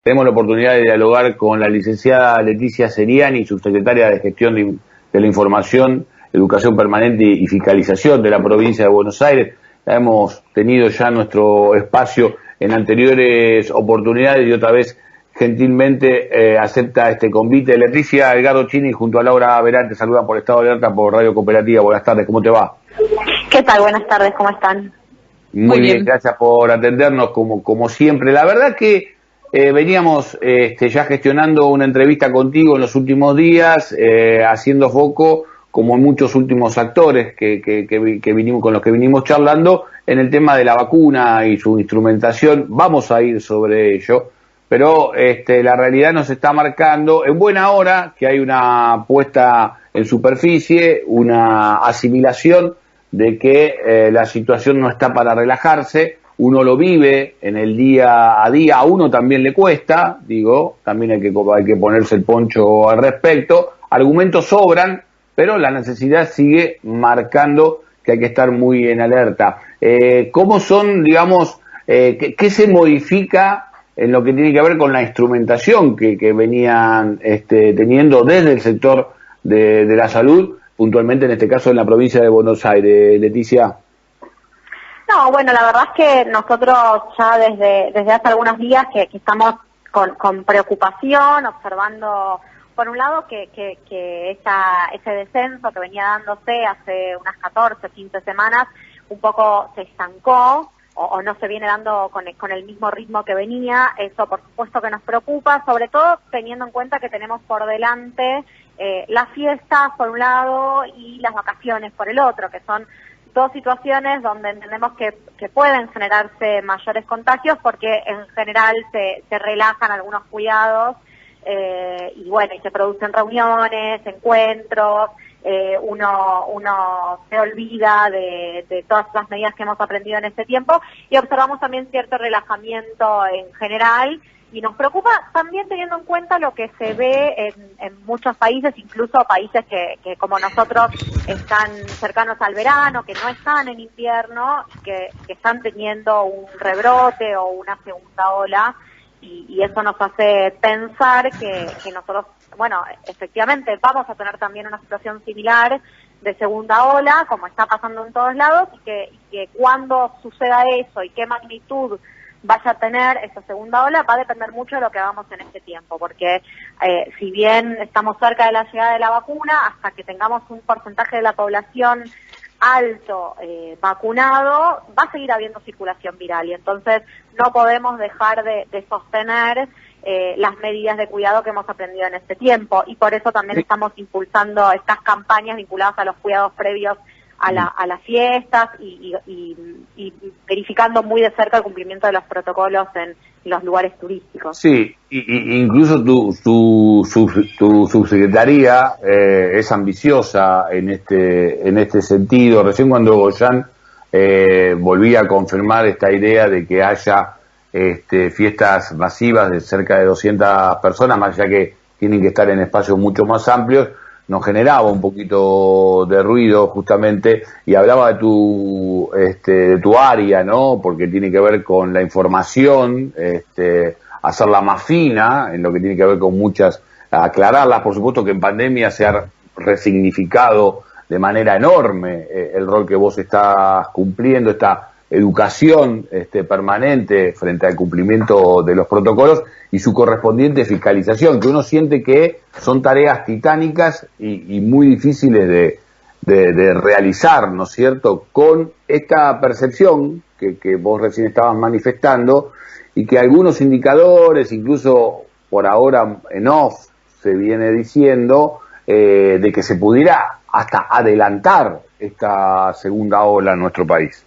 Tenemos la oportunidad de dialogar con la licenciada Leticia Seriani, subsecretaria de Gestión de la Información, Educación Permanente y Fiscalización de la provincia de Buenos Aires. Hemos tenido ya nuestro espacio en anteriores oportunidades y otra vez gentilmente acepta este convite. Leticia, Edgardo Chini junto a Laura Verán te saludan por Estado de Alerta por Radio Cooperativa. Buenas tardes, ¿cómo te va? ¿Qué tal? Buenas tardes, ¿cómo están? Muy bien, gracias por atendernos como siempre. La verdad que veníamos ya gestionando una entrevista contigo en los últimos días, haciendo foco, como muchos últimos actores que vinimos, con los que vinimos charlando, en el tema de la vacuna y su instrumentación. Vamos a ir sobre ello, pero la realidad nos está marcando en buena hora que hay una puesta en superficie, una asimilación de que la situación no está para relajarse. Uno lo vive en el día a día, a uno también le cuesta, también hay que ponerse el poncho al respecto. Argumentos sobran, pero la necesidad sigue marcando que hay que estar muy en alerta. ¿Cómo son, qué se modifica en lo que tiene que ver con la instrumentación que venían teniendo desde el sector de la salud, puntualmente en este caso en la provincia de Buenos Aires, Leticia? No, bueno, la verdad es que nosotros ya desde hace algunos días que estamos con preocupación, observando, por un lado, que ese descenso que venía dándose hace unas 14, 15 semanas, un poco se estancó o no se viene dando con el mismo ritmo que venía. Eso, por supuesto, que nos preocupa, sobre todo teniendo en cuenta que tenemos por delante las fiestas, por un lado, y las vacaciones, por el otro, que son dos situaciones donde entendemos que pueden generarse mayores contagios porque en general se relajan algunos cuidados y bueno, y se producen reuniones, encuentros, uno se olvida de todas las medidas que hemos aprendido en este tiempo y observamos también cierto relajamiento en general. Y nos preocupa también teniendo en cuenta lo que se ve en muchos países, incluso países que como nosotros están cercanos al verano, que no están en invierno, que están teniendo un rebrote o una segunda ola, y eso nos hace pensar que nosotros, bueno, efectivamente vamos a tener también una situación similar de segunda ola, como está pasando en todos lados, y que cuando suceda eso y qué magnitud vaya a tener esa segunda ola va a depender mucho de lo que hagamos en este tiempo, porque si bien estamos cerca de la llegada de la vacuna, hasta que tengamos un porcentaje de la población alto vacunado, va a seguir habiendo circulación viral y entonces no podemos dejar de sostener las medidas de cuidado que hemos aprendido en este tiempo, y por eso también estamos impulsando estas campañas vinculadas a los cuidados previos a las fiestas y verificando muy de cerca el cumplimiento de los protocolos en los lugares turísticos. Sí, incluso tu subsecretaría es ambiciosa en este sentido. Recién cuando Goyan volvía a confirmar esta idea de que haya fiestas masivas de cerca de 200 personas, más allá que tienen que estar en espacios mucho más amplios, nos generaba un poquito de ruido justamente, y hablaba de tu área, ¿no? Porque tiene que ver con la información, hacerla más fina, en lo que tiene que ver con aclararlas. Por supuesto que en pandemia se ha resignificado de manera enorme el rol que vos estás cumpliendo, esta educación permanente frente al cumplimiento de los protocolos y su correspondiente fiscalización, que uno siente que son tareas titánicas y muy difíciles de realizar, ¿no es cierto?, con esta percepción que vos recién estabas manifestando, y que algunos indicadores, incluso por ahora en off, se viene diciendo de que se pudiera hasta adelantar esta segunda ola en nuestro país.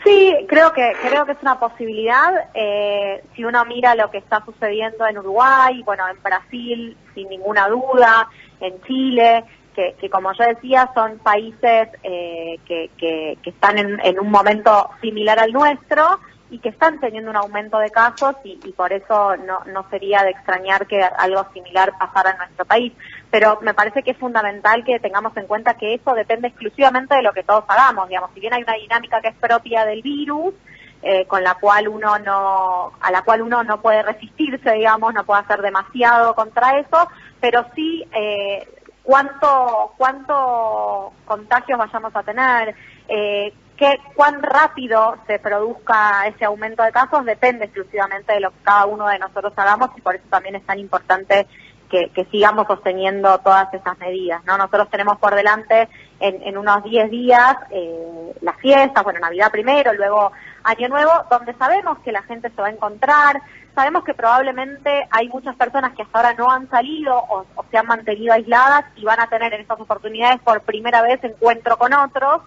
Sí, creo que es una posibilidad. Si uno mira lo que está sucediendo en Uruguay, bueno, en Brasil, sin ninguna duda, en Chile, que como yo decía, son países que están en un momento similar al nuestro y que están teniendo un aumento de casos y por eso no sería de extrañar que algo similar pasara en nuestro país. Pero me parece que es fundamental que tengamos en cuenta que eso depende exclusivamente de lo que todos hagamos, digamos. Si bien hay una dinámica que es propia del virus, con la cual a la cual uno no puede resistirse, digamos, no puede hacer demasiado contra eso, pero sí cuánto contagios vayamos a tener, cuán rápido se produzca ese aumento de casos depende exclusivamente de lo que cada uno de nosotros hagamos, y por eso también es tan importante que sigamos sosteniendo todas esas medidas, ¿no? Nosotros tenemos por delante en unos 10 días las fiestas, bueno, Navidad primero, luego Año Nuevo, donde sabemos que la gente se va a encontrar, sabemos que probablemente hay muchas personas que hasta ahora no han salido o se han mantenido aisladas y van a tener en estas oportunidades por primera vez encuentro con otros,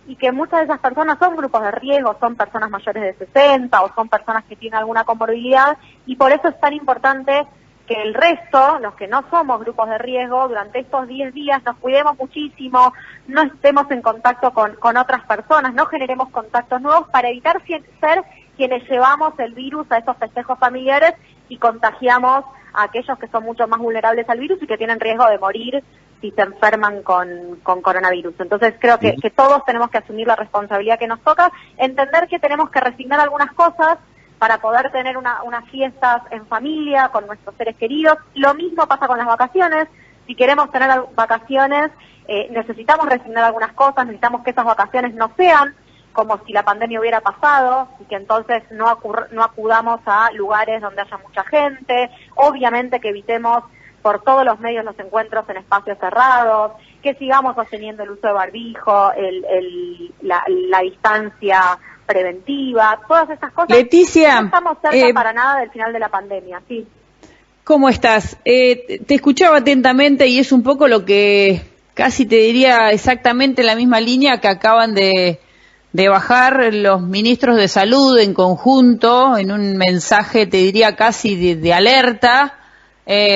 y que muchas de esas personas son grupos de riesgo, son personas mayores de 60 o son personas que tienen alguna comorbilidad, y por eso es tan importante que el resto, los que no somos grupos de riesgo, durante estos 10 días nos cuidemos muchísimo, no estemos en contacto con otras personas, no generemos contactos nuevos para evitar ser quienes llevamos el virus a esos festejos familiares y contagiamos a aquellos que son mucho más vulnerables al virus y que tienen riesgo de morir si se enferman con coronavirus. Entonces creo que todos tenemos que asumir la responsabilidad que nos toca, entender que tenemos que resignar algunas cosas para poder tener unas fiestas en familia, con nuestros seres queridos. Lo mismo pasa con las vacaciones. Si queremos tener vacaciones, necesitamos resignar algunas cosas, necesitamos que esas vacaciones no sean como si la pandemia hubiera pasado, y que entonces no acudamos a lugares donde haya mucha gente. Obviamente que evitemos por todos los medios los encuentros en espacios cerrados, que sigamos sosteniendo el uso de barbijo, la distancia preventiva, todas esas cosas. Leticia, no estamos cerca para nada del final de la pandemia, sí. ¿Cómo estás? Te escuchaba atentamente y es un poco lo que casi te diría exactamente la misma línea que acaban de bajar los ministros de salud en conjunto, en un mensaje, te diría casi de alerta,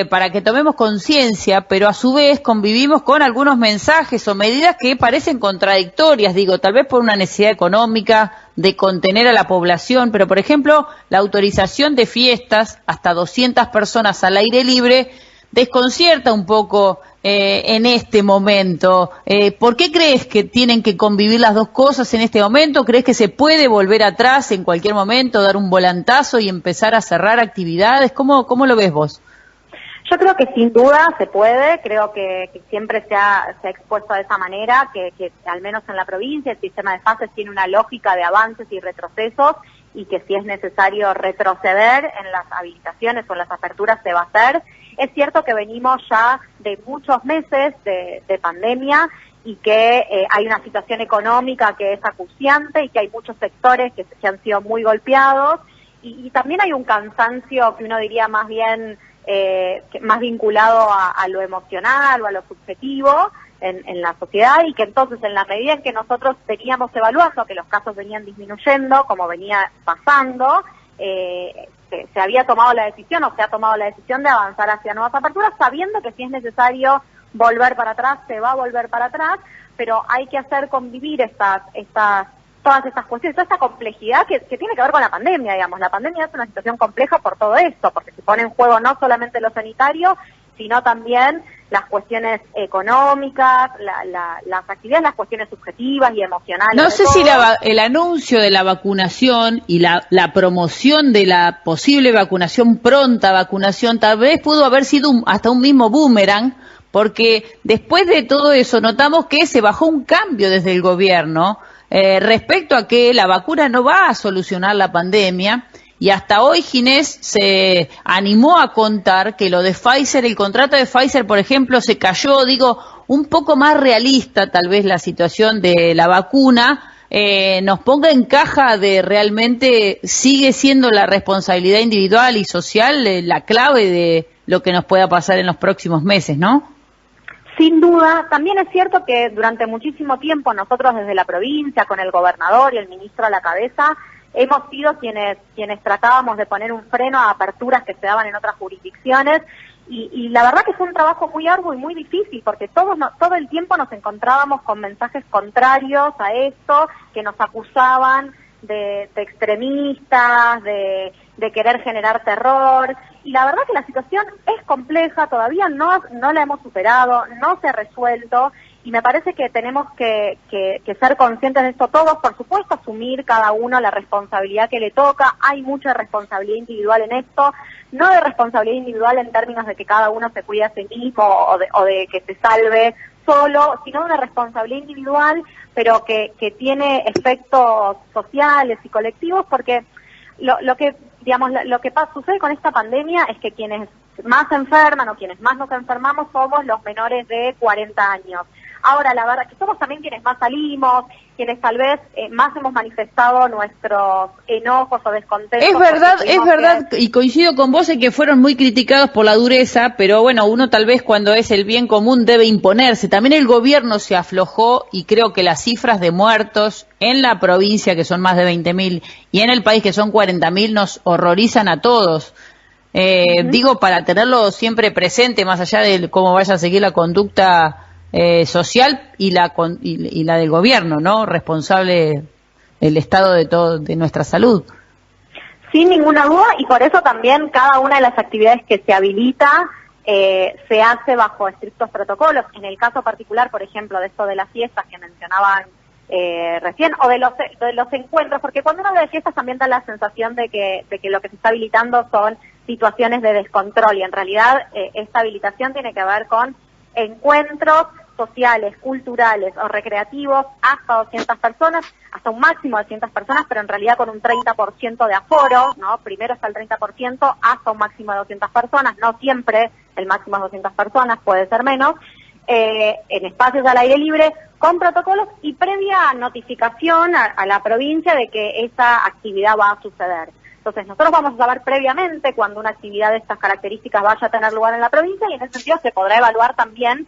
para que tomemos conciencia, pero a su vez convivimos con algunos mensajes o medidas que parecen contradictorias, digo, tal vez por una necesidad económica de contener a la población, pero por ejemplo, la autorización de fiestas hasta 200 personas al aire libre desconcierta un poco en este momento. ¿Por qué crees que tienen que convivir las dos cosas en este momento? ¿Crees que se puede volver atrás en cualquier momento, dar un volantazo y empezar a cerrar actividades? ¿Cómo lo ves vos? Yo creo que sin duda se puede, creo que siempre se ha expuesto de esa manera, que al menos en la provincia el sistema de fases tiene una lógica de avances y retrocesos, y que si es necesario retroceder en las habilitaciones o en las aperturas se va a hacer. Es cierto que venimos ya de muchos meses de pandemia y que hay una situación económica que es acuciante y que hay muchos sectores que han sido muy golpeados, y también hay un cansancio que uno diría más bien más vinculado a lo emocional o a lo subjetivo en la sociedad, y que entonces en la medida en que nosotros veníamos evaluando que los casos venían disminuyendo, como venía pasando, se había tomado la decisión o se ha tomado la decisión de avanzar hacia nuevas aperturas, sabiendo que si es necesario volver para atrás, se va a volver para atrás, pero hay que hacer convivir todas estas cuestiones, toda esta complejidad que tiene que ver con la pandemia, digamos. La pandemia es una situación compleja por todo esto, porque se pone en juego no solamente lo sanitario, sino también las cuestiones económicas, las actividades, las cuestiones subjetivas y emocionales. No sé si el anuncio de la vacunación y la promoción de la posible vacunación, pronta vacunación, tal vez pudo haber sido hasta un mismo boomerang, porque después de todo eso notamos que se bajó un cambio desde el gobierno respecto a que la vacuna no va a solucionar la pandemia, y hasta hoy Ginés se animó a contar que lo de Pfizer, el contrato de Pfizer, por ejemplo, se cayó, digo, un poco más realista tal vez la situación de la vacuna, nos ponga en caja de realmente sigue siendo la responsabilidad individual y social la clave de lo que nos pueda pasar en los próximos meses, ¿no? Sin duda, también es cierto que durante muchísimo tiempo nosotros desde la provincia, con el gobernador y el ministro a la cabeza, hemos sido quienes tratábamos de poner un freno a aperturas que se daban en otras jurisdicciones, y la verdad que fue un trabajo muy arduo y muy difícil, porque todo el tiempo nos encontrábamos con mensajes contrarios a esto, que nos acusaban de extremistas, de querer generar terror, y la verdad que la situación es compleja, todavía no la hemos superado, no se ha resuelto, y me parece que tenemos que ser conscientes de esto todos, por supuesto, asumir cada uno la responsabilidad que le toca. Hay mucha responsabilidad individual en esto, no de responsabilidad individual en términos de que cada uno se cuide a sí mismo o de que se salve solo, sino de una responsabilidad individual, pero que tiene efectos sociales y colectivos, porque lo que sucede con esta pandemia es que quienes más se enferman o quienes más nos enfermamos somos los menores de 40 años. Ahora, la verdad que somos también quienes más salimos, quienes tal vez más hemos manifestado nuestros enojos o descontentos. Es verdad, y coincido con vos en que fueron muy criticados por la dureza, pero bueno, uno tal vez cuando es el bien común debe imponerse. También el gobierno se aflojó y creo que las cifras de muertos en la provincia, que son más de 20.000, y en el país, que son 40.000, nos horrorizan a todos. Digo, para tenerlo siempre presente, más allá de cómo vaya a seguir la conducta social y la del gobierno, ¿no? Responsable el estado de nuestra salud. Sin ninguna duda, y por eso también cada una de las actividades que se habilita se hace bajo estrictos protocolos. En el caso particular, por ejemplo, de esto de las fiestas que mencionaban recién, o de los encuentros, porque cuando uno habla de fiestas también da la sensación de que lo que se está habilitando son situaciones de descontrol, y en realidad esta habilitación tiene que ver con encuentros sociales, culturales o recreativos hasta 200 personas, hasta un máximo de 200 personas, pero en realidad con un 30% de aforo, ¿no? Primero está el 30% hasta un máximo de 200 personas, no siempre el máximo es 200 personas, puede ser menos, en espacios al aire libre, con protocolos y previa notificación a la provincia de que esa actividad va a suceder. Entonces, nosotros vamos a saber previamente cuando una actividad de estas características vaya a tener lugar en la provincia, y en ese sentido se podrá evaluar también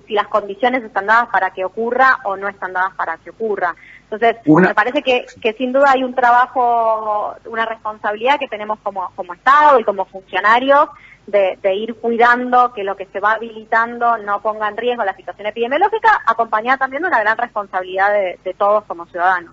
si las condiciones están dadas para que ocurra o no están dadas para que ocurra. Entonces, me parece que sin duda hay un trabajo, una responsabilidad que tenemos como Estado y como funcionarios de ir cuidando que lo que se va habilitando no ponga en riesgo la situación epidemiológica, acompañada también de una gran responsabilidad de todos como ciudadanos.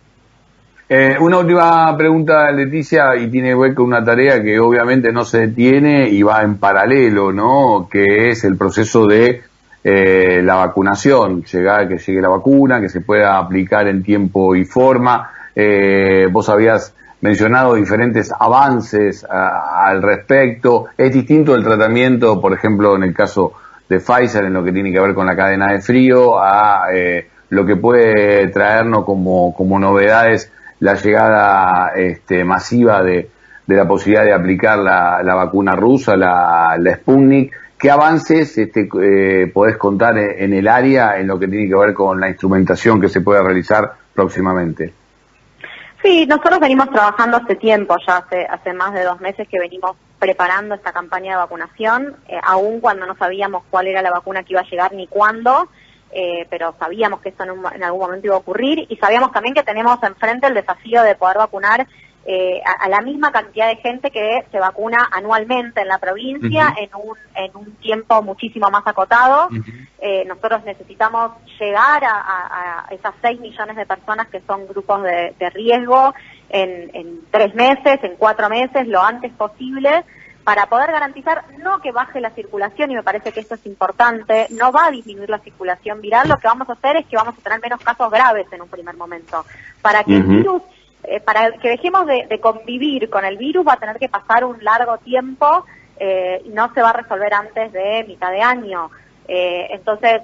Una última pregunta, Leticia, y tiene que ver con una tarea que obviamente no se detiene y va en paralelo, ¿no? Que es el proceso de la vacunación, que llegue la vacuna, que se pueda aplicar en tiempo y forma. Vos habías mencionado diferentes avances al respecto. Es distinto el tratamiento, por ejemplo, en el caso de Pfizer, en lo que tiene que ver con la cadena de frío, a lo que puede traernos como novedades la llegada masiva de la posibilidad de aplicar la vacuna rusa, la Sputnik. ¿Qué avances podés contar en el área en lo que tiene que ver con la instrumentación que se puede realizar próximamente? Sí, nosotros venimos trabajando hace tiempo, ya hace más de 2 meses que venimos preparando esta campaña de vacunación, aún cuando no sabíamos cuál era la vacuna que iba a llegar ni cuándo. Pero sabíamos que esto en algún momento iba a ocurrir, y sabíamos también que tenemos enfrente el desafío de poder vacunar a la misma cantidad de gente que se vacuna anualmente en la provincia, en un tiempo muchísimo más acotado. Nosotros necesitamos llegar a esas 6 millones de personas que son grupos de riesgo en 3 meses, en 4 meses, lo antes posible, para poder garantizar no que baje la circulación, y me parece que esto es importante, no va a disminuir la circulación viral, lo que vamos a hacer es que vamos a tener menos casos graves en un primer momento. Para que el virus, para que dejemos de convivir con el virus, va a tener que pasar un largo tiempo, y no se va a resolver antes de mitad de año. Entonces,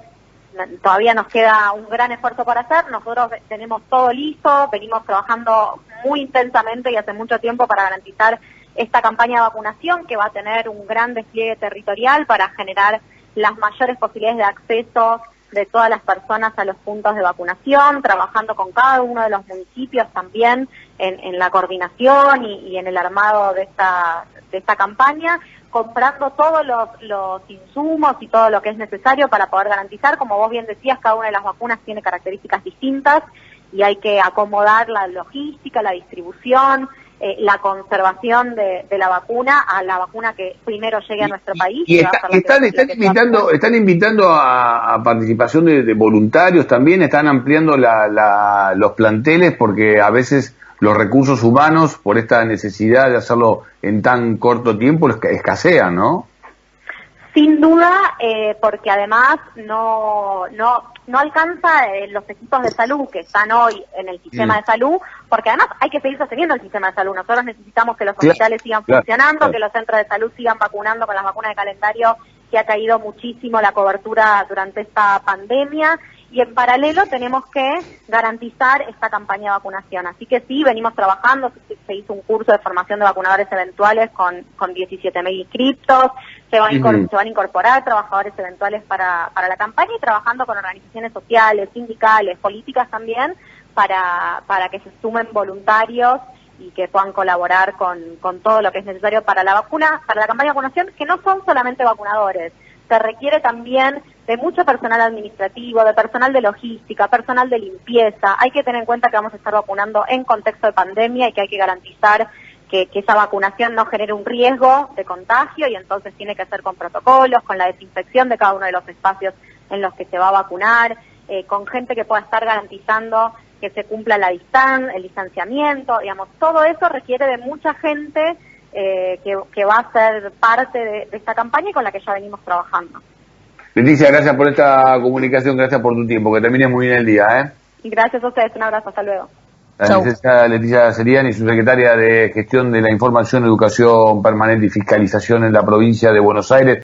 todavía nos queda un gran esfuerzo por hacer. Nosotros tenemos todo listo, venimos trabajando muy intensamente y hace mucho tiempo para garantizar esta campaña de vacunación, que va a tener un gran despliegue territorial para generar las mayores posibilidades de acceso de todas las personas a los puntos de vacunación, trabajando con cada uno de los municipios también en la coordinación y en el armado de esta campaña, comprando todos los insumos y todo lo que es necesario para poder garantizar. Como vos bien decías, cada una de las vacunas tiene características distintas y hay que acomodar la logística, la distribución, la conservación de la vacuna a la vacuna que primero llegue a nuestro país. Y están invitando a participación de voluntarios también, están ampliando los planteles, porque a veces los recursos humanos, por esta necesidad de hacerlo en tan corto tiempo, escasean, ¿no? Sin duda, porque además no no alcanza los equipos de salud que están hoy en el sistema de salud, porque además hay que seguir sosteniendo el sistema de salud. Nosotros necesitamos que los hospitales sigan funcionando, que los centros de salud sigan vacunando con las vacunas de calendario, que ha caído muchísimo la cobertura durante esta pandemia, y en paralelo tenemos que garantizar esta campaña de vacunación. Así que sí, venimos trabajando, se hizo un curso de formación de vacunadores eventuales con 17.000 inscriptos, se van a incorporar trabajadores eventuales para la campaña, y trabajando con organizaciones sociales, sindicales, políticas también, para que se sumen voluntarios y que puedan colaborar con todo lo que es necesario para la vacuna, para la campaña de vacunación, que no son solamente vacunadores. Se requiere también de mucho personal administrativo, de personal de logística, personal de limpieza. Hay que tener en cuenta que vamos a estar vacunando en contexto de pandemia y que hay que garantizar que esa vacunación no genere un riesgo de contagio, y entonces tiene que ser con protocolos, con la desinfección de cada uno de los espacios en los que se va a vacunar, con gente que pueda estar garantizando que se cumpla el distanciamiento, digamos. Todo eso requiere de mucha gente que va a ser parte de esta campaña y con la que ya venimos trabajando. Leticia, gracias por esta comunicación, gracias por tu tiempo, que termines muy bien el día. Gracias a ustedes, un abrazo, hasta luego. La licenciada Leticia Seriani, subsecretaria de Gestión de la Información, Educación Permanente y Fiscalización en la provincia de Buenos Aires.